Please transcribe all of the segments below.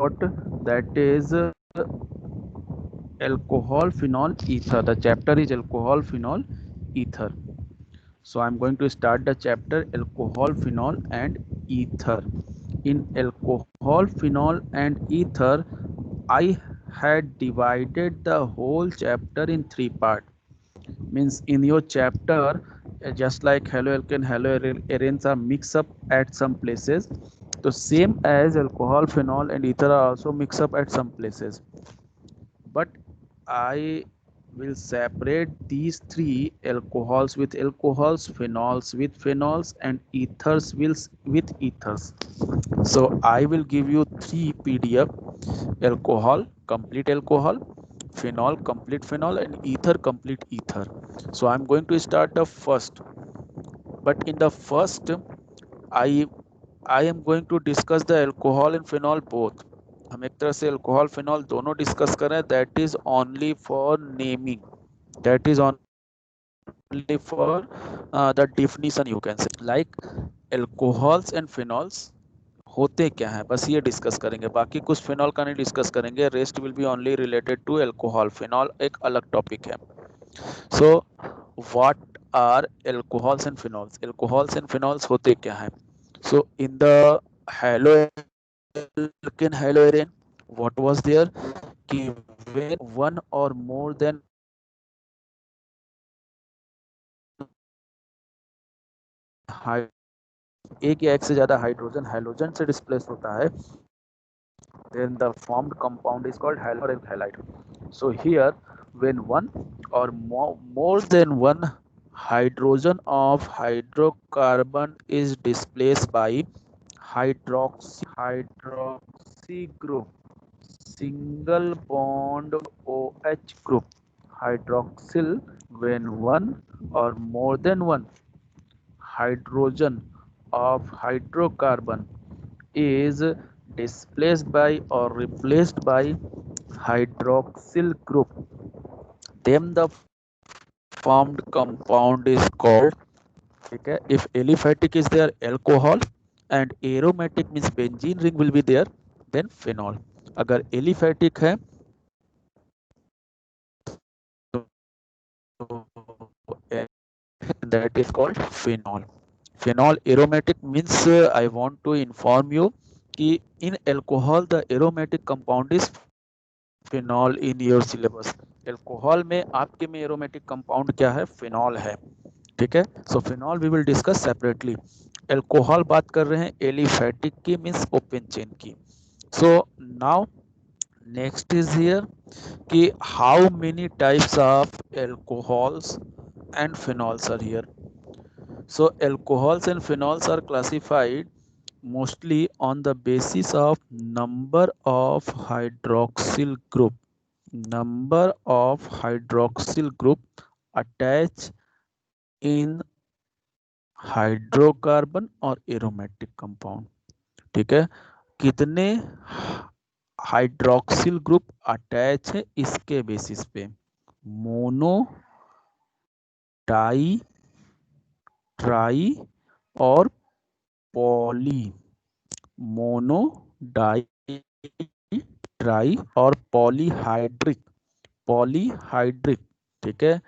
that is alcohol phenol ether. The chapter is alcohol phenol ether. So I'm going to start the chapter alcohol phenol and ether. In alcohol phenol and ether, I had divided the whole chapter in three parts. Means in your chapter, just like haloalkane haloarenes are mixed up at some places, so same as alcohol phenol and ether are also mixed up at some places, but I will separate these three: alcohols with alcohols, phenols with phenols, and ethers with ethers. So I will give you three PDF: alcohol, complete alcohol; phenol, complete phenol; and ether, complete ether. So I'm going to start the first, but in the first I I am going to discuss the alcohol and phenol both. हम एक तरह से alcohol phenol दोनों discuss कर रहे हैं. That is only for naming, that is only for the definition you can say. Like alcohols and phenols होते क्या हैं, बस ये डिस्कस करेंगे. बाकी कुछ फिनॉल का नहीं डिस्कस करेंगे. Rest will be only related to alcohol. Phenol एक अलग टॉपिक है. So what are alcohols and phenols? Alcohols and phenols होते क्या हैं? So in the haloalkane haloarene, what was there? कि when one or more than एक या एक से ज्यादा हाइड्रोजन हैलोजन से डिस्प्लेस होता है, then the formed compound is called halogen halide. So here, when one or more than one hydrogen of hydrocarbon is displaced by hydroxy group, single bond OH group, hydroxyl, when one or more than one hydrogen of hydrocarbon is displaced by or replaced by hydroxyl group, then the formed compound is called, ठीक है. If aliphatic is there, alcohol, and aromatic means benzene ring will be there, then phenol. अगर aliphatic है that is called phenol. Phenol aromatic means I want to inform you कि in alcohol the aromatic compound is phenol in your syllabus. alcohol में आपके में aromatic compound क्या है? phenol है. ठीक है. So phenol we will discuss separately. alcohol बात कर रहे हैं aliphatic की, means open chain की. So now next is here कि how many types of alcohols and phenols are here. So alcohols and phenols are classified mostly on the basis of number of hydroxyl group, number of hydroxyl group attached in hydrocarbon और aromatic compound. ठीक है. कितने hydroxyl group attach है इसके basis पे. Mono, di, tri और poly. Mono, di, tri और polyhydric. Polyhydric. ठीक है.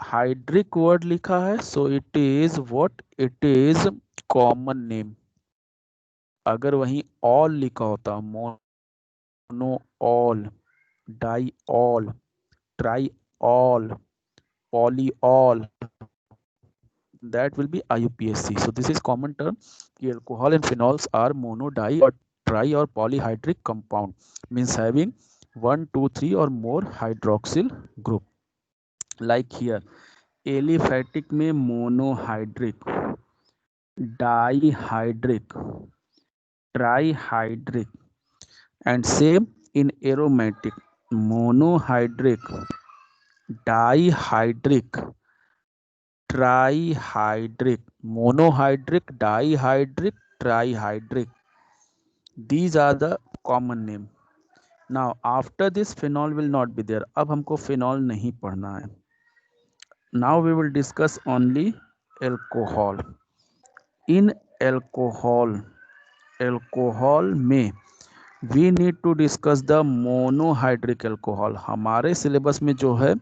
हाइड्रिक वर्ड लिखा है, so it is what? It is common name. अगर वहीं ऑल लिखा होता, mono ol, di ol, tri ol, poly ol, that will be IUPAC. So this is common term कि alcohol and phenols are mono, di or tri or polyhydric compound, means having 1, 2, 3 or more hydroxyl group. Like here aliphatic में monohydric, dihydric, trihydric, and same in aromatic: monohydric, dihydric, trihydric, monohydric, dihydric, trihydric. These are the common name. Now after this phenol will not be there. अब हमको phenol नहीं पढ़ना है. Now we will discuss only alcohol. In alcohol, alcohol में we need to discuss the monohydric alcohol. हमारे syllabus में जो है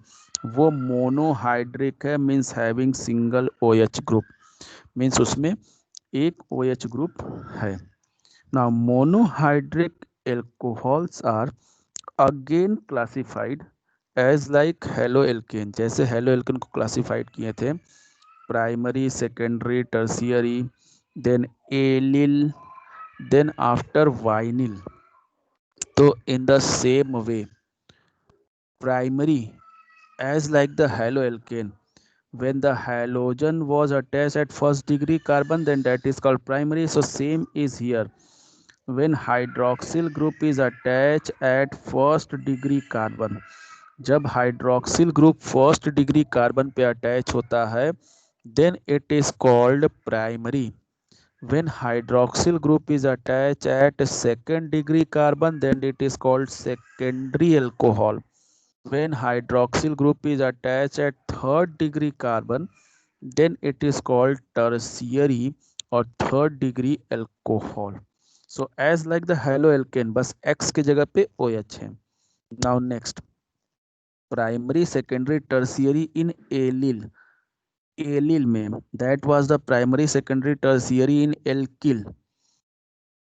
वो मोनोहाइड्रिक है, means having single OH group, means उसमें एक OH ग्रुप है। Now monohydric alcohols are again classified as like haloalkane, जैसे हेलो एल्केन को क्लासिफाइड किए थे primary, secondary, tertiary, then allyl, then after vinyl. तो in the same way primary as like the haloalkane, when the halogen was attached at first degree carbon, then that is called primary. So same is here, when hydroxyl group is attached at first degree carbon, जब hydroxyl group first degree carbon पे attach होता है then it is called primary. when hydroxyl group is attached at second degree carbon, then it is called secondary alcohol. When hydroxyl group is attached at third degree carbon, then it is called tertiary or third degree alcohol. So as like the haloalkane, बस X के जगह पे OH है. Now next, primary, secondary, tertiary in allyl. Allyl में that was the primary, secondary, tertiary in alkyl.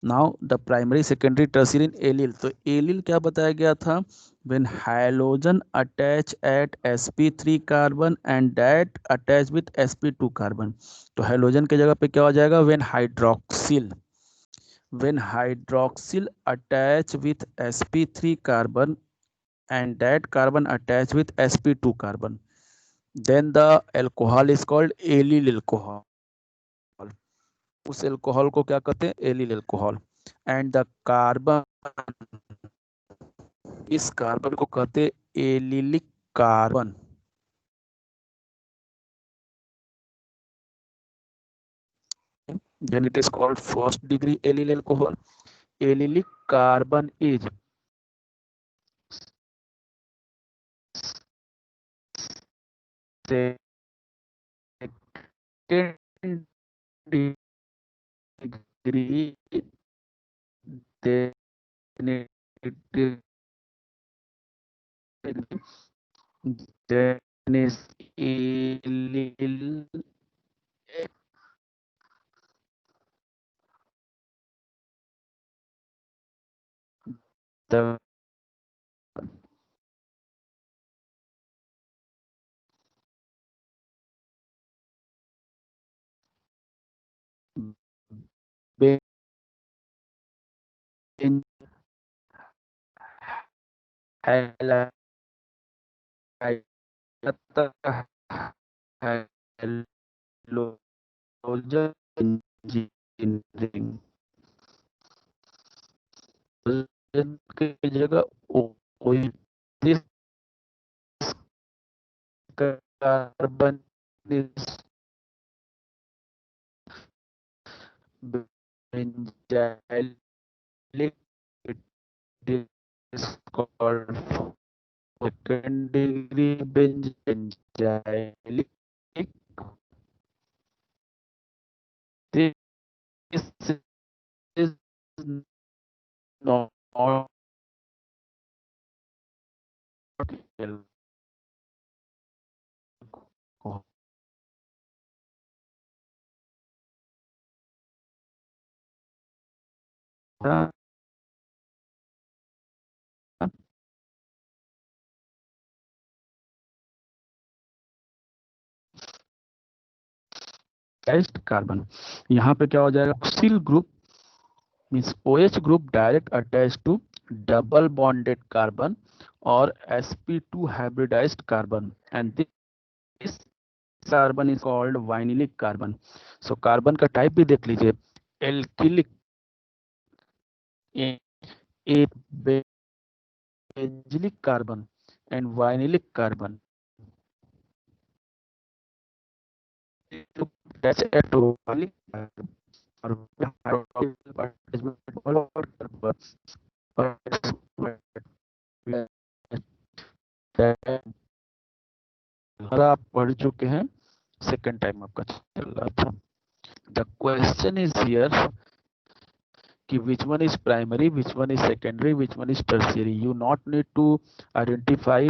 Now the primary, secondary, tertiary in allyl. तो allyl क्या बताया गया था, when halogen attach at sp3 carbon and that attach with sp2 carbon. तो halogen के जगह पे क्या हो जाएगा, when hydroxyl attach with sp3 carbon and that carbon attach with sp2 carbon, then the alcohol is called allyl alcohol. उस alcohol को क्या कहते हैं, allyl alcohol. And the carbon, इस कार्बन को कहते हैं allylic carbon. then it is called first degree allyl alcohol. Allylic carbon is second degree, then it is, then is allyl, the benzyl halide halogen engineering की जगह this carbon is benzylic, it is called second degree benzylic. This is not alcohol. Carbon, यहाँ पे क्या हो जाएगा, hydroxyl group means OH group direct attach to double bonded carbon और sp2 hybridised carbon, and this carbon is called vinylic carbon. So carbon का type भी देख लीजिए, एल्किलिक, एक benzylic carbon and vinylic carbon. That's atomic carbon. आप पढ़ चुके हैं, सेकंड टाइम आपका चल रहा था। द क्वेश्चन इज हियर कि which one is primary, which one is secondary, which one is tertiary. You not need to identify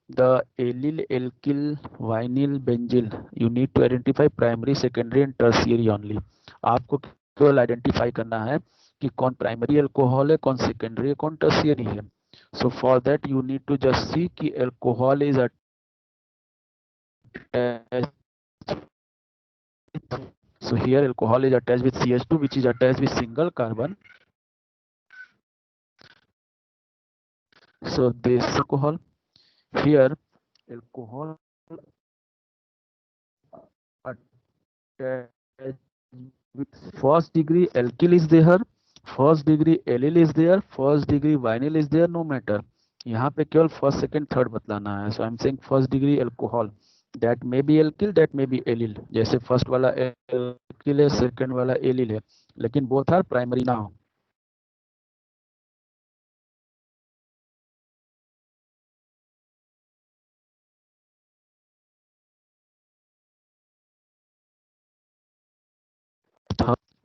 the allyl, alkyl, vinyl, benzyl. You need to identify primary, secondary and tertiary only. आपको केवल identify करना है कि कौन primary alcohol है, कौन secondary है, कौन टर्शियरी है. So for that you need to just see कि alcohol is attached. So here alcohol is attached with CH2, which is attached with single carbon. So this alcohol, here alcohol attached with first degree alkyl is there, first degree allyl is there, first degree vinyl is there, no matter. यहाँ पे केवल first second third बतलाना है. So I am saying first degree alcohol, that may be alkyl, that may be allyl. जैसे first वाला alkyl है, second वाला allyl है, लेकिन बोथ आर प्राइमरी ना हो.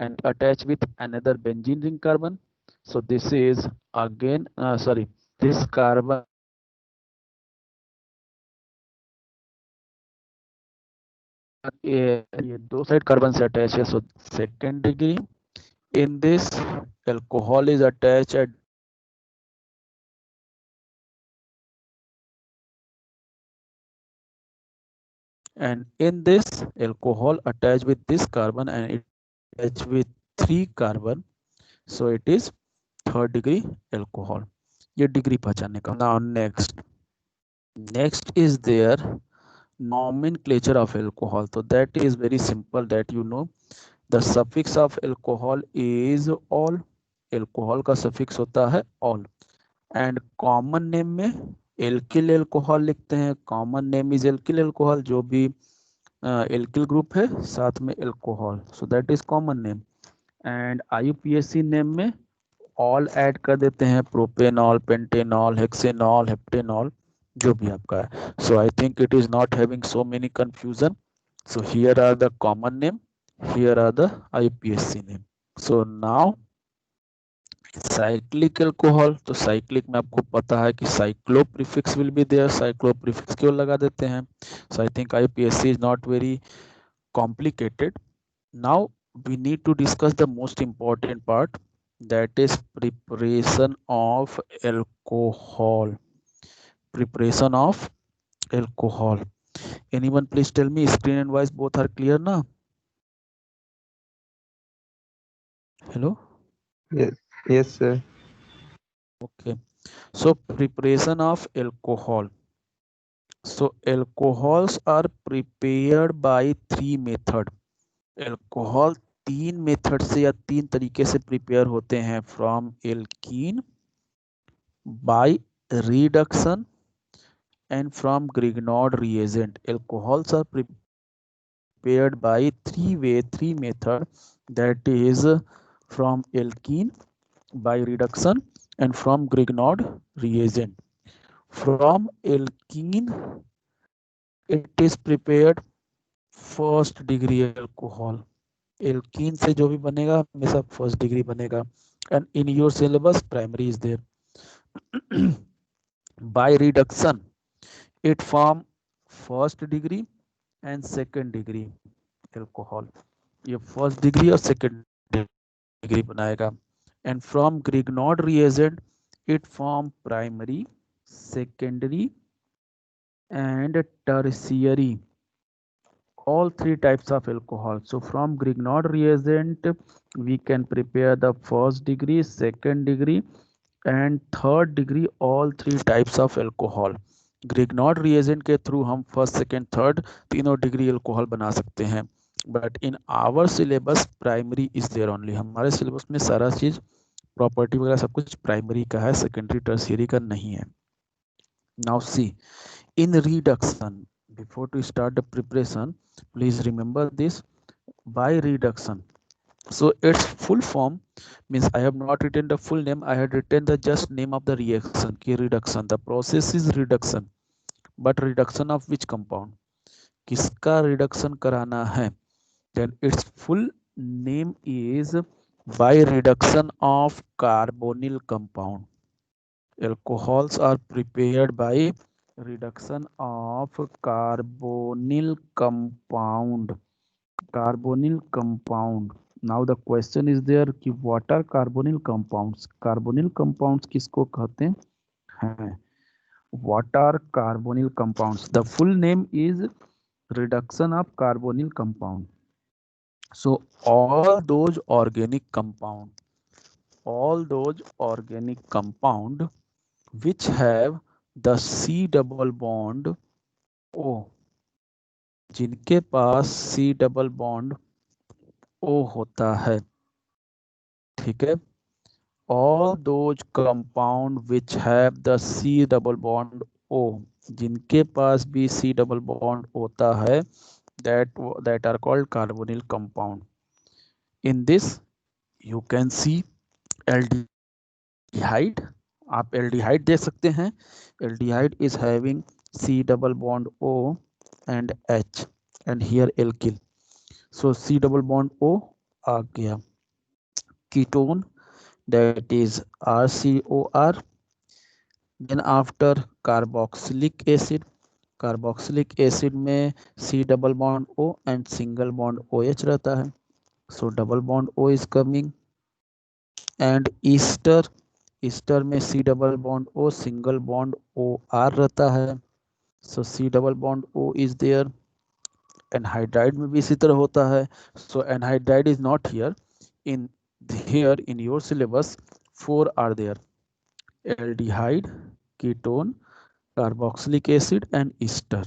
And attach with another benzene ring carbon. So this is again this carbon ये दो साइड कार्बन से अटैच है. So second degree. In this alcohol is attached at and in this alcohol attached with this carbon and it attached with 3 carbon. So it is third degree alcohol. ये degree पहचानने का. Now next is their nomenclature of alcohol. So that is very simple, that you know the suffix of alcohol is all. alcohol का suffix होता है all. and common name में alkyl alcohol लिखते हैं. Common name is alkyl alcohol. जो भी alkyl group है साथ में alcohol, so that is common name. And IUPAC name में ऑल ऐड कर देते हैं. प्रोपेनॉल, पेंटेनॉल, हेक्सेनॉल, हेप्टेनॉल, जो भी आपका है. So I think it is not having so many confusion. So here are the common name, here are the IUPAC name. So now cyclic alcohol. तो cyclic में आपको पता है कि cyclo prefix will be there. Cyclo prefix क्यों लगा देते हैं. So I think IUPAC is not very complicated. Now we need to discuss the most important part, that is preparation of alcohol. Preparation of alcohol. Anyone please tell me, screen and voice both are clear now? Hello? Yes sir. Okay, so preparation of alcohol. So alcohols are prepared by 3 method. Alcohol 3 method से या 3 तरीके से prepare होते हैं. From alkene, by reduction and from Grignard reagent. Alcohols are prepared by 3 method, that is from alkene, by reduction and from Grignard reagent. From alkene it is prepared first degree alcohol. Alkene से जो भी बनेगा हमेशा first degree बनेगा. And in your syllabus primary is there. By reduction it form first degree and second degree alcohol. ये first degree और second degree बनाएगा. And from Grignard reagent it form primary, secondary and tertiary, all 3 types of alcohol. So from Grignard reagent we can prepare the first degree, second degree and third degree, all 3 types of alcohol. Grignard reagent के through हम first, second, third तीनों degree alcohol बना सकते हैं. But in our syllabus primary is there only. हमारे syllabus में सारा चीज प्रॉपर्टी वगैरह सब कुछ प्राइमरी का है, सेकेंडरी टर्शियरी का नहीं है. Now see in reduction, before to start the preparation please remember this. By reduction, so its full form means I have not written the full name, I had written the just name of the reaction ki reduction. The process is reduction, but reduction of which compound, किसका reduction कराना है. Then its full name is by reduction of carbonyl compound. Alcohols are prepared by reduction of carbonyl compound. Carbonyl compound. Now the question is there कि what are carbonyl compounds? Carbonyl compounds किसको कहते हैं? What are carbonyl compounds? The full name is reduction of carbonyl compound. So all those organic compound which have the C double bond O, जिनके पास C double bond O होता है, ठीक है, all those compound which have the C double bond O, जिनके पास भी C double bond होता है, that are called carbonyl compound. In this you can see aldehyde. आप aldehyde देख सकते हैं. Aldehyde is having C double bond O and H and here alkyl. So C double bond O आ गया. Ketone, that is RCOR. Then after carboxylic acid में C double bond O and single bond OH रहता है. So double bond O is coming. And ester में C double bond O, single bond OR रहता है. So C double bond O is there. Anhydride में भी इसी तरह होता है. So anhydride is not here. Here in your syllabus 4 are there: aldehyde, ketone, carboxylic acid and ester.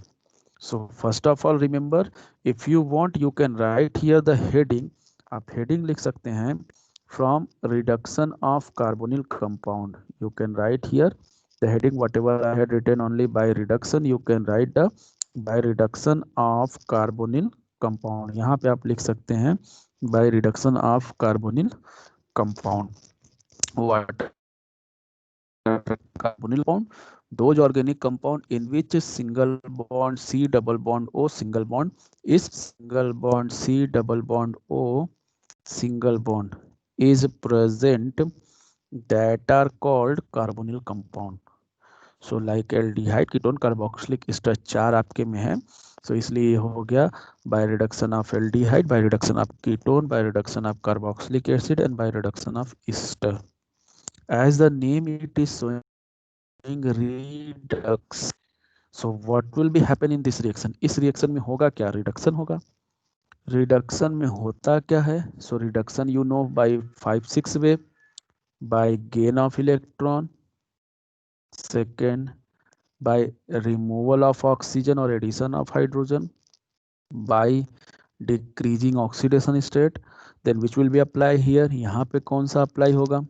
So first of all remember, if you want you can write here the heading. आप heading लिख सकते हैं from reduction of carbonyl compound. You can write here the heading whatever I had written only by reduction. You can write the by reduction of carbonyl compound. यहाँ पे आप लिख सकते हैं by reduction of carbonyl compound. What carbonyl compound? Those organic compound in which single bond C double bond O single bond is single bond C double bond O single bond is present, that are called carbonyl compound. So like aldehyde, ketone, carboxylic ester 4 आपके में है. So इसलिए हो गया by reduction of aldehyde, by reduction of ketone, by reduction of carboxylic acid and by reduction of ester. As the name it is showing reduction. So what will be happen in this reaction? इस reaction में होगा क्या? Reduction होगा. Reduction में होता क्या है? So reduction you know by 5-6 way. By gain of electron, second by removal of oxygen or addition of hydrogen, by decreasing oxidation state, then which will be apply here. यहाँ पे कौन सा apply होगा?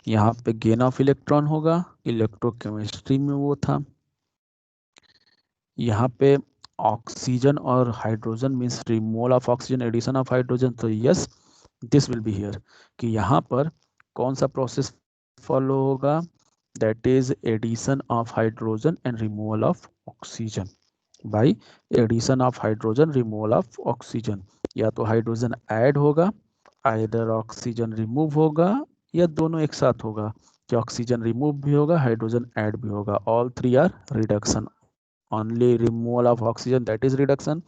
यहाँ पे गेन ऑफ इलेक्ट्रॉन होगा, electrochemistry में वो था. यहाँ पे ऑक्सीजन और hydrogen means removal of oxygen, addition of hydrogen. तो yes this will be here कि यहाँ पर कौन सा प्रोसेस फॉलो होगा? That is addition of hydrogen and removal of oxygen. By addition of hydrogen, removal of oxygen. या तो hydrogen add होगा, आइदर ऑक्सीजन रिमूव होगा, या दोनों एक साथ होगा कि ऑक्सीजन रिमूव भी होगा, हाइड्रोजन ऐड भी होगा. All three are reduction. Only removal of oxygen, that is reduction.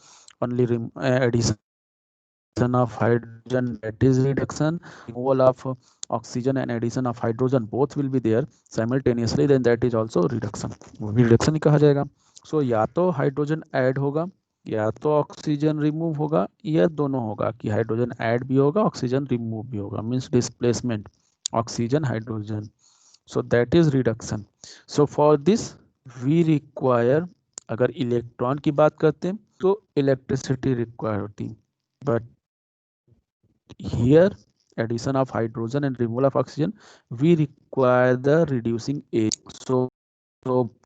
Only addition of hydrogen, that is reduction. Removal of oxygen and addition of hydrogen, both will be there simultaneously, then that is also reduction. वो भी reduction ही कहा जाएगा. So या तो hydrogen add होगा, या तो oxygen remove होगा, या दोनों होगा कि हाइड्रोजन ऐड भी होगा, ऑक्सीजन रिमूव भी होगा. Means displacement oxygen hydrogen. So that is reduction. So for this we require, अगर इलेक्ट्रॉन की बात करते हैं तो इलेक्ट्रिसिटी रिक्वायर होती, but here addition of hydrogen and removal of oxygen we require the reducing agent. So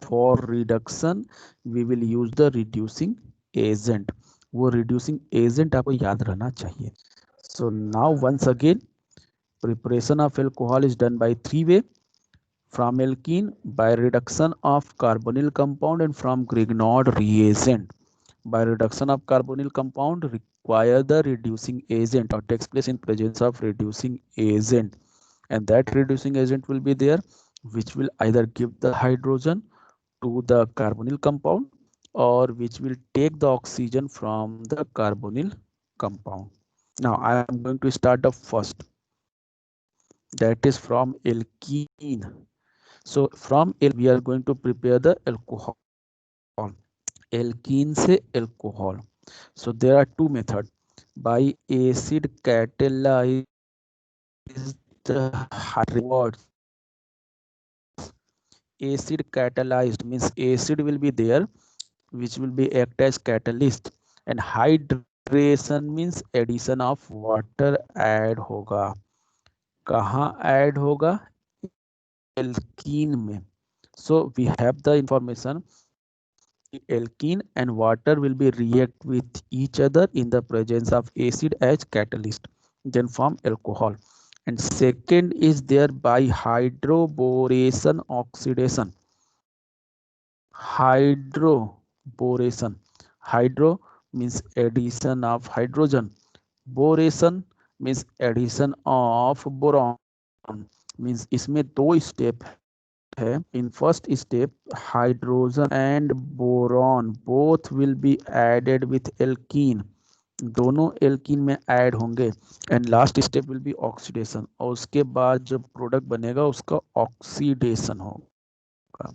for reduction we will use the reducing agent. वो reducing agent आपको याद रहना चाहिए. So now once again, preparation of alcohol is done by 3 way. From alkene by reduction of carbonyl compound and from Grignard reagent by reduction of carbonyl compound require the reducing agent or takes place in presence of reducing agent, and that reducing agent will be there, which will either give the hydrogen to the carbonyl compound or which will take the oxygen from the carbonyl compound. Now I am going to start the first, that is from alkene. So from we are going to prepare the alcohol, alkene se alcohol. So there are two methods: by acid catalyzed acid catalyzed means acid will be there which will be act as catalyst, and hydration means addition of water add होगा. कहाँ add होगा? alkene में. So we have the information, alkene and water will be react with each other in the presence of acid as catalyst, then form alcohol. And second is there by hydroboration oxidation. Hydroboration, hydro means addition of hydrogen, boration means addition of boron, means इसमें दो step है. In first step hydrogen and boron both will be added with alkene, दोनों alkene में add होंगे, and last step will be oxidation, और उसके बाद जो प्रोडक्ट बनेगा उसका ऑक्सीडेशन होगा.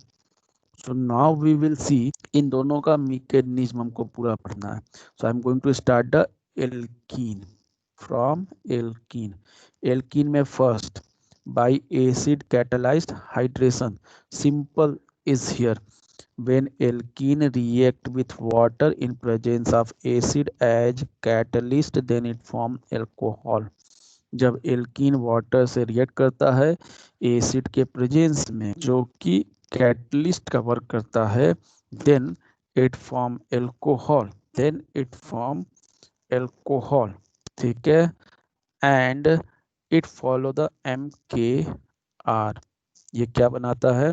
So now we will see इन दोनों का मैकेनिज्म हमको पूरा पढ़ना है. So I am going to start the alkene. From alkene, alkene में first by acid catalyzed hydration. Simple is here. When alkene react with water in presence of acid as catalyst, then it form alcohol. जब alkene water से react करता है acid के presence में जो कि catalyst का वर्क करता है, then it form alcohol, then it form alcohol. ठीक है, and it follow the MKR. ये क्या बनाता है?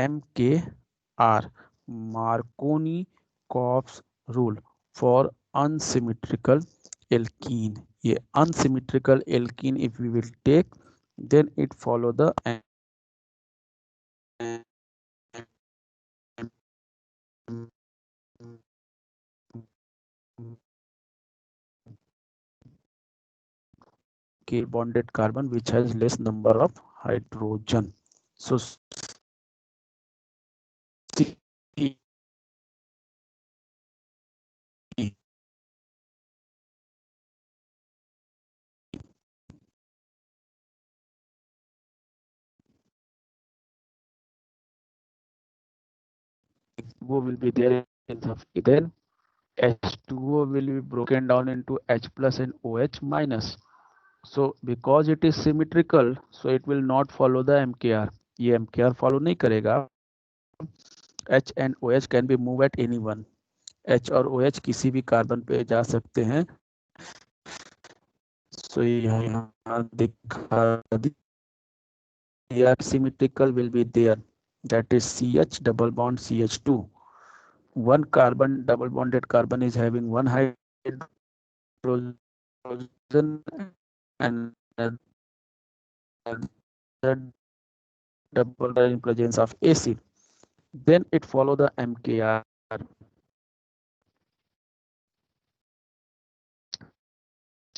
MKR, Markovnikov's rule for unsymmetrical alkene. ये unsymmetrical alkene if we will take, then it follow the K bonded carbon which has less number of hydrogen. So वो will be there in the, then H2O will be broken down into H plus and OH minus. So because it is symmetrical, so it will not follow the MKR. ये MKR follow नहीं करेगा. H and OH can be moved at any one. H और OH किसी भी carbon पे जा सकते हैं. So यहाँ दिखा दिया symmetrical will be there, that is CH double bond CH2. One carbon double bonded carbon is having one hydrogen and double in presence of acid, then it follow the MKR.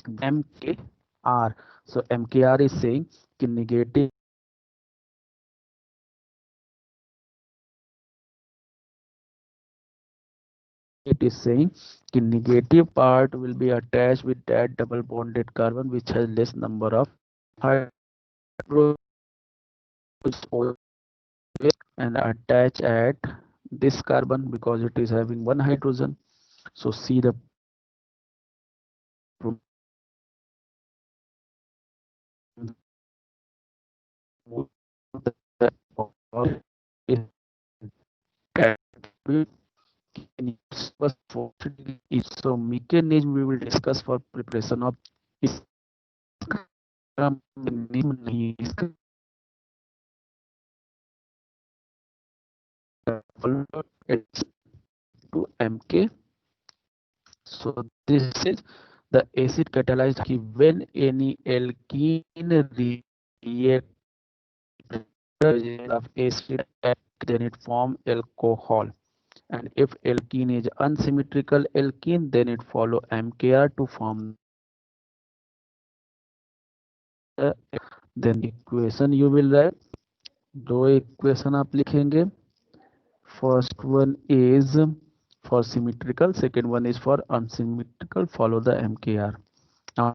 MKR. So MKR is saying कि negative it is saying the negative part will be attached with that double bonded carbon which has less number of hydrogen and attach at this carbon because it is having one hydrogen. So see the so mechanism we will discuss for preparation of to MK. So this is the acid catalyzed when any alkene react of acid, then it form alcohol. And if alkene is unsymmetrical alkene, then it follow MKR to form the, then equation you will write. दो equation आप लिखेंगे. First one is for symmetrical, second one is for unsymmetrical. Follow the MKR. Now,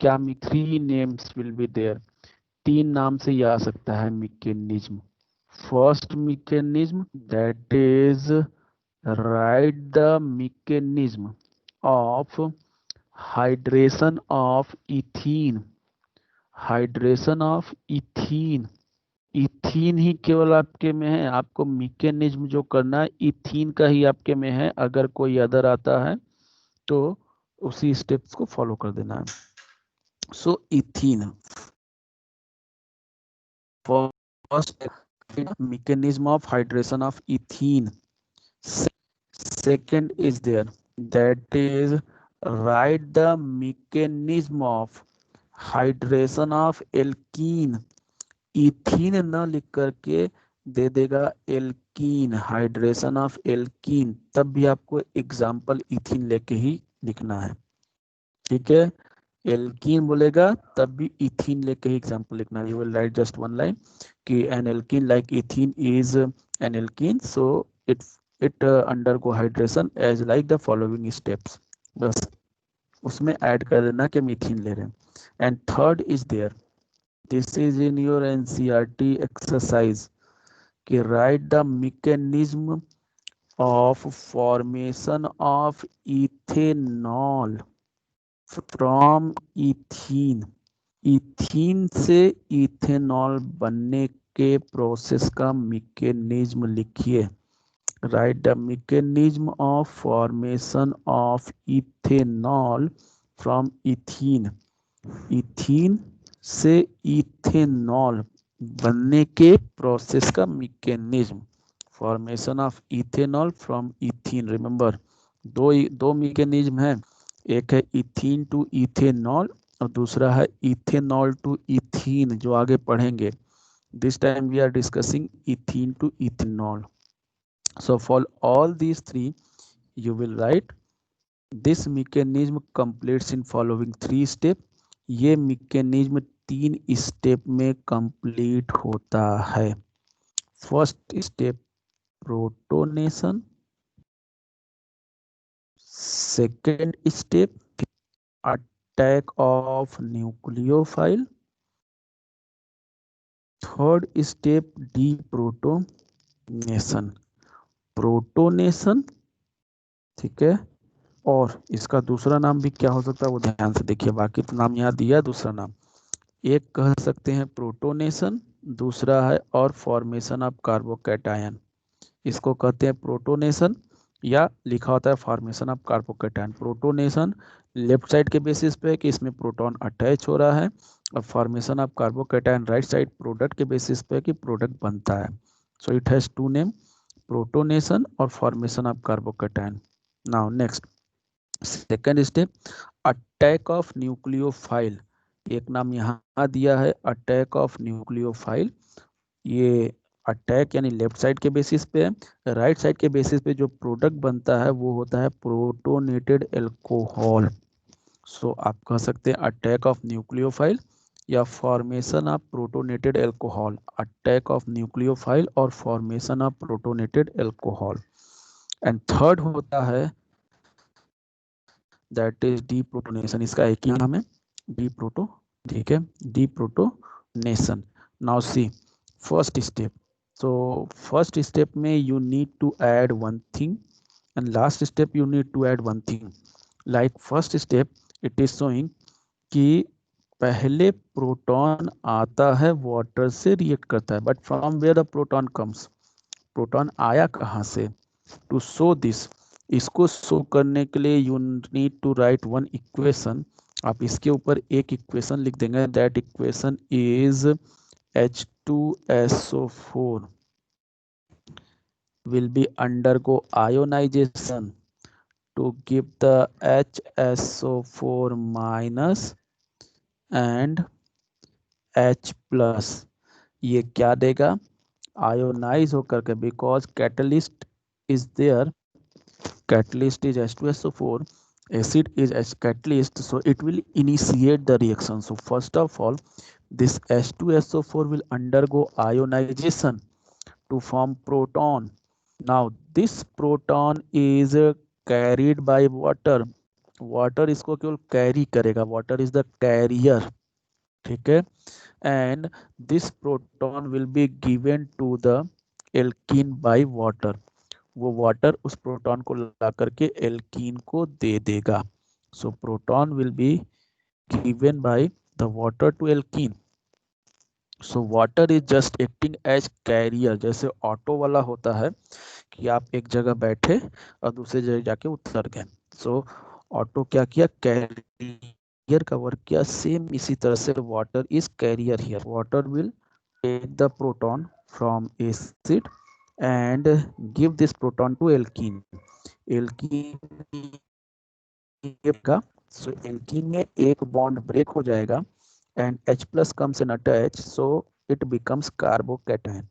क्या three names will be there. तीन नाम से ये आ सकता है mechanism. First mechanism that is write the mechanism of hydration of ethene. Hydration of ethene. Ethene ही केवल आपके में है. आपको मैकेनिज्म जो करना है इथीन का ही आपके में है. अगर कोई अदर आता है तो उसी स्टेप्स को फॉलो कर देना है. सो ethene first mechanism of hydration of ethene. Second is there, that is write the mechanism of hydration of alkene. Ethene न लिख करके दे देगा एल्कीन, हाइड्रेशन ऑफ एल्कीन. तब भी आपको एग्जाम्पल इथीन लेके ही लिखना है. ठीक है. एल्कीन बोलेगा तब भी इथीन लेके ही एग्जाम्पल लिखना है. You will write just one line कि an alkene like ethene is an alkene, so it undergo hydration as like the following steps. बस उसमें ऐड कर देना कि हम इथीन ले रहे हैं. And third is there, this is in your NCERT exercise कि write the mechanism of formation of ethanol from ethene. Ethene से इथेनॉल बनने के प्रोसेस का मैकेनिज्म लिखिए. Write the mechanism of formation of ethanol from ethene. Ethene से ethanol बनने के process का mechanism. Formation of ethanol from ethene. Remember दो मैकेनिज्म है. एक है इथीन टू इथेनॉल और दूसरा है इथेनॉल टू इथीन जो आगे पढ़ेंगे. This time we are discussing ethene to ethanol. So for all these three you will write this mechanism completes in following three step. ये मैकेनिज्म 3 स्टेप में complete होता है. First step protonation. Second step attack of nucleophile. Third step deprotonation. Protonation, ठीक है. और इसका दूसरा नाम भी क्या हो सकता है वो ध्यान से देखिए. बाकी तो नाम यहाँ दिया. दूसरा नाम एक कह सकते हैं प्रोटोनेशन, दूसरा है और फॉर्मेशन ऑफ कार्बोकैटायन. इसको कहते हैं प्रोटोनेशन या लिखा होता है formation of carbocation. Protonation left side के बेसिस पे है कि इसमें प्रोटॉन अटैच हो रहा है, और formation of carbocation right side product के बेसिस पे है कि प्रोडक्ट बनता है. So it has two name, protonation और formation of carbocation. Now next second step attack of nucleophile. एक नाम यहाँ दिया है अटैक ऑफ न्यूक्लियोफाइल. ये अटैक यानी लेफ्ट साइड के बेसिस पे है. राइट साइड के बेसिस पे जो प्रोडक्ट बनता है वो होता है प्रोटोनेटेड एल्कोहल. सो आप कह सकते हैं अटैक ऑफ न्यूक्लियोफाइल या formation of protonated alcohol. Attack of nucleophile और formation of protonated alcohol. And third होता है दैट इज डीप्रोटोनेशन. इसका एक ही नाम है डीप्रोटो. ठीक है, deprotonation. Now see first step. So first step में you need to add one thing and last step you need to add one thing. Like first step it is showing कि पहले proton आता है वाटर से react करता है. But from where the proton comes, proton आया कहाँ से. टू शो दिस, इसको शो करने के लिए you need to write one equation. आप इसके ऊपर एक इक्वेशन लिख देंगे. That equation is H2SO4 will be undergo ionization to give the HSO4 minus and H plus. ये क्या देगा? आयोनाइज होकर के, because catalyst is there, catalyst is H2SO4, acid is as catalyst, so it will initiate the reaction. So first of all, this H2SO4 will undergo ionization to form proton. Now this proton is carried by water. Water इसको केवल carry करेगा, water is the carrier, ठीक है, and this proton will be given to the alkene by water. वो water उस proton को ला करके एल्कीन को दे देगा. So proton will be given by the water to alkene. So water is just acting as carrier. जैसे auto वाला होता है कि आप एक जगह बैठे और दूसरी जगह जाके उतर गए. सो ऑटो क्या किया? कैरियर का वर्क किया. सेम इसी तरह से water is carrier here. Water will take the proton from acid and give this proton to alkene. alkene का, so alkene में एक bond break हो जाएगा and H plus comes in attach, so it becomes carbocation.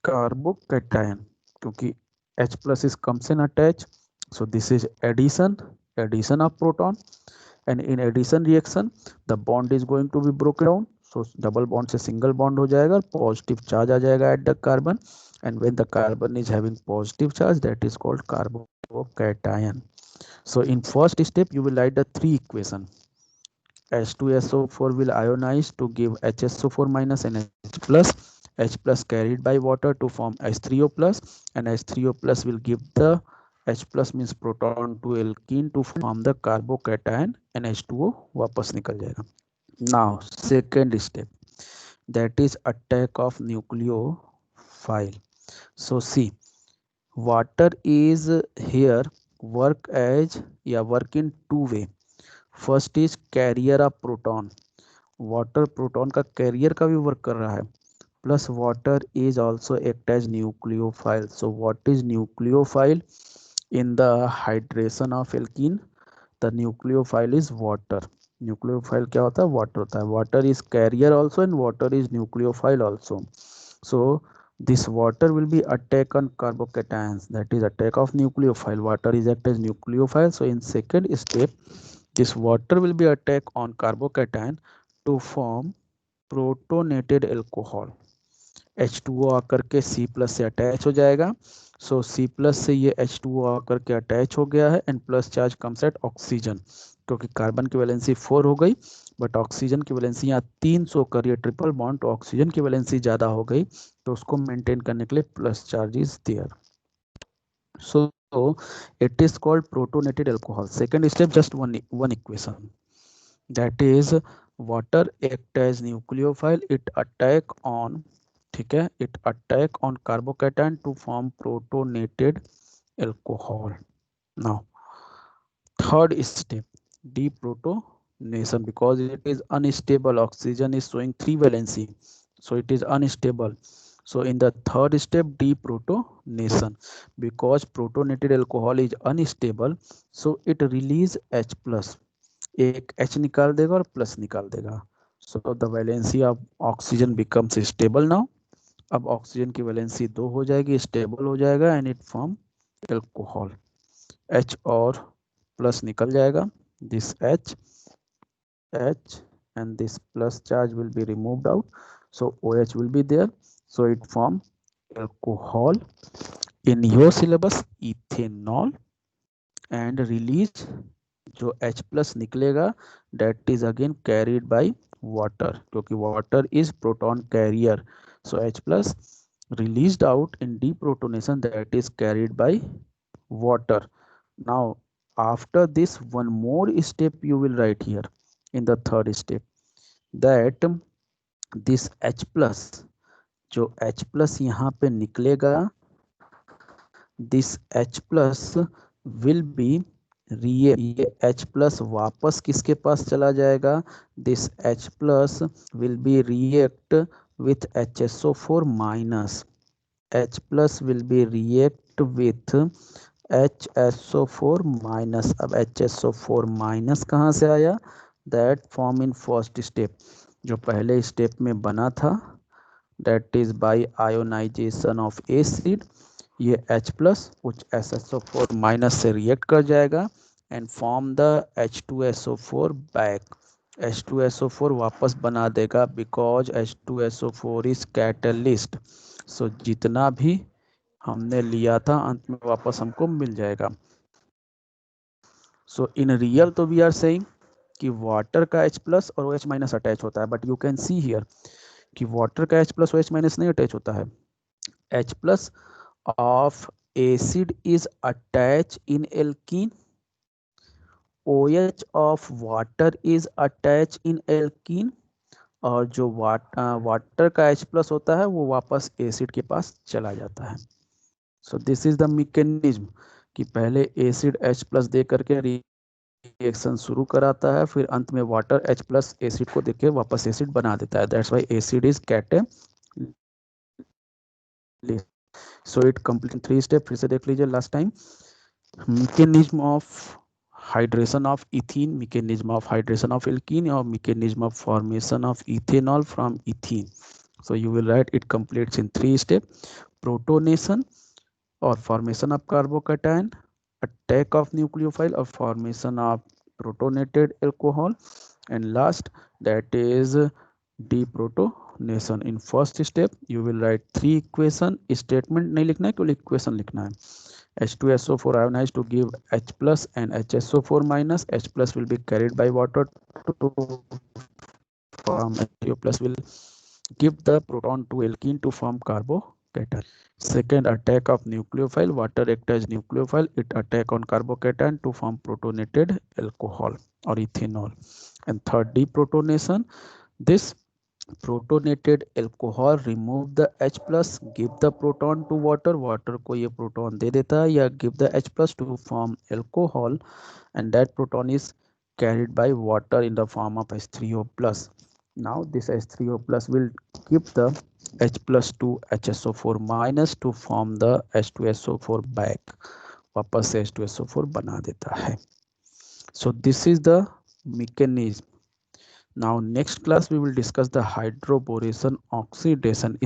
carbocation क्योंकि H plus is comes in attach, so this is addition of proton, and in addition reaction the bond is going to be broken down. So double bond से single bond हो जाएगा, positive charge आ जाएगा at the carbon, and when the carbon is having positive charge, that is called carbocation. So in first step you will write the three equation. H2SO4 will ionize to give HSO4 minus and H plus. H plus carried by water to form H3O plus, and H3O plus will give the H plus means proton to alkene to form the carbocation, and H2O वापस निकल जाएगा. Now second step, that is attack of nucleophile. So see, water is here work in two way. First is carrier of proton. Water proton का carrier का भी work कर रहा है, plus water is also act as nucleophile. So what is nucleophile? In the hydration of alkene the nucleophile is water. Nucleophile क्या होता है? Water होता है. Water is carrier also and water is nucleophile also. So this water will be attack on carbocations, that is attack of nucleophile. Water is act as nucleophile, so in second step this water will be attack on carbocation to form protonated alcohol. H2O आकर के C plus से attach हो जाएगा. सो C plus से ये H2O आकर के attach हो गया है, and plus charge comes at oxygen, क्योंकि कार्बन की वैलेंसी 4 हो गई बट ऑक्सीजन की वैलेंसी यहाँ 300 कर रही है ट्रिपल बॉन्ड, तो ऑक्सीजन की वैलेंसी ज़्यादा हो गई, तो उसको मेंटेन करने के लिए plus charge is there. So it is called protonated alcohol. Second step just one equation, that is water act as nucleophile, it attack on, ठीक है, it attack on carbocation to form protonated alcohol. Now third step, deprotonation, because it is unstable. Oxygen is showing 3 valency, so it is unstable. So in the third step, deprotonation, because protonated alcohol is unstable, so it release H plus. एक H निकाल देगा और plus निकाल देगा. So the valency of oxygen becomes stable now. अब oxygen की valency 2 हो जाएगी, स्टेबल हो जाएगा, and it form alcohol. H और प्लस निकल जाएगा, this H and this plus charge will be removed out, so OH will be there, so it form alcohol. In your syllabus ethanol, and release जो H plus निकलेगा that is again carried by water, क्योंकि water is proton carrier, so H plus released out in deprotonation, that is carried by water. Now after this one more step you will write here in the third step, that this H plus, जो H plus यहाँ पे निकलेगा, this H plus will be ये H plus वापस किसके पास चला जाएगा? this H plus will be react with HSO4 minus. H plus will be react with HSO4 minus. अब HSO4 minus कहाँ से आया? That form in first step, जो पहले स्टेप में बना था, that is by ionization of acid. ये H प्लस कुछ SSO4 माइनस से रिएक्ट कर जाएगा and form the H2SO4 back. H2SO4 वापस बना देगा बिकॉज H2SO4 इज कैटलिस्ट. सो जितना भी हमने लिया था अंत में वापस हमको मिल जाएगा. सो इन रियल तो वी आर सेइंग कि वाटर का H प्लस और OH माइनस अटैच होता है, but you can see here कि वाटर का H प्लस OH माइनस नहीं अटैच होता है. H plus of acid is attached in alkene. OH of water is attached in alkene. और जो वाटर का H प्लस होता है वो वापस एसिड के पास चला जाता है. So this is the mechanism कि पहले एसिड H प्लस दे करके रिएक्शन शुरू कराता है, फिर अंत में वाटर H प्लस एसिड को देके वापस एसिड बना देता है. That's why acid is catalyst. So it complete 3 step. फिर से देख लीजिए last time. mechanism of hydration of ethene, mechanism of hydration of alkene, or mechanism of formation of ethanol from ethene. So you will write it completes in 3 steps: protonation or formation of carbocation, attack of nucleophile or formation of protonated alcohol, and last that is deprotonation. In first step you will write 3 equation. statement नहीं लिखना है, केवल equation लिखना है. H2SO4 ionized to give H plus and HSO4 minus. H plus will be carried by water to form HO plus will give the proton to alkene to form carbocation. Second, attack of nucleophile. Water act as nucleophile. It attack on carbocation to form protonated alcohol or ethanol. And third, deprotonation. This protonated alcohol remove the H plus, give the proton to water. Water को ये प्रोटॉन दे देता है या give the H plus to form alcohol and that proton is carried by water in the form of H3O plus. Now this H3O plus will give the H plus to HSO4 minus to form the H2SO4 back. वापस से H2SO4 बना देता है. So this is the mechanism. Now next class we will discuss the hydroboration oxidation.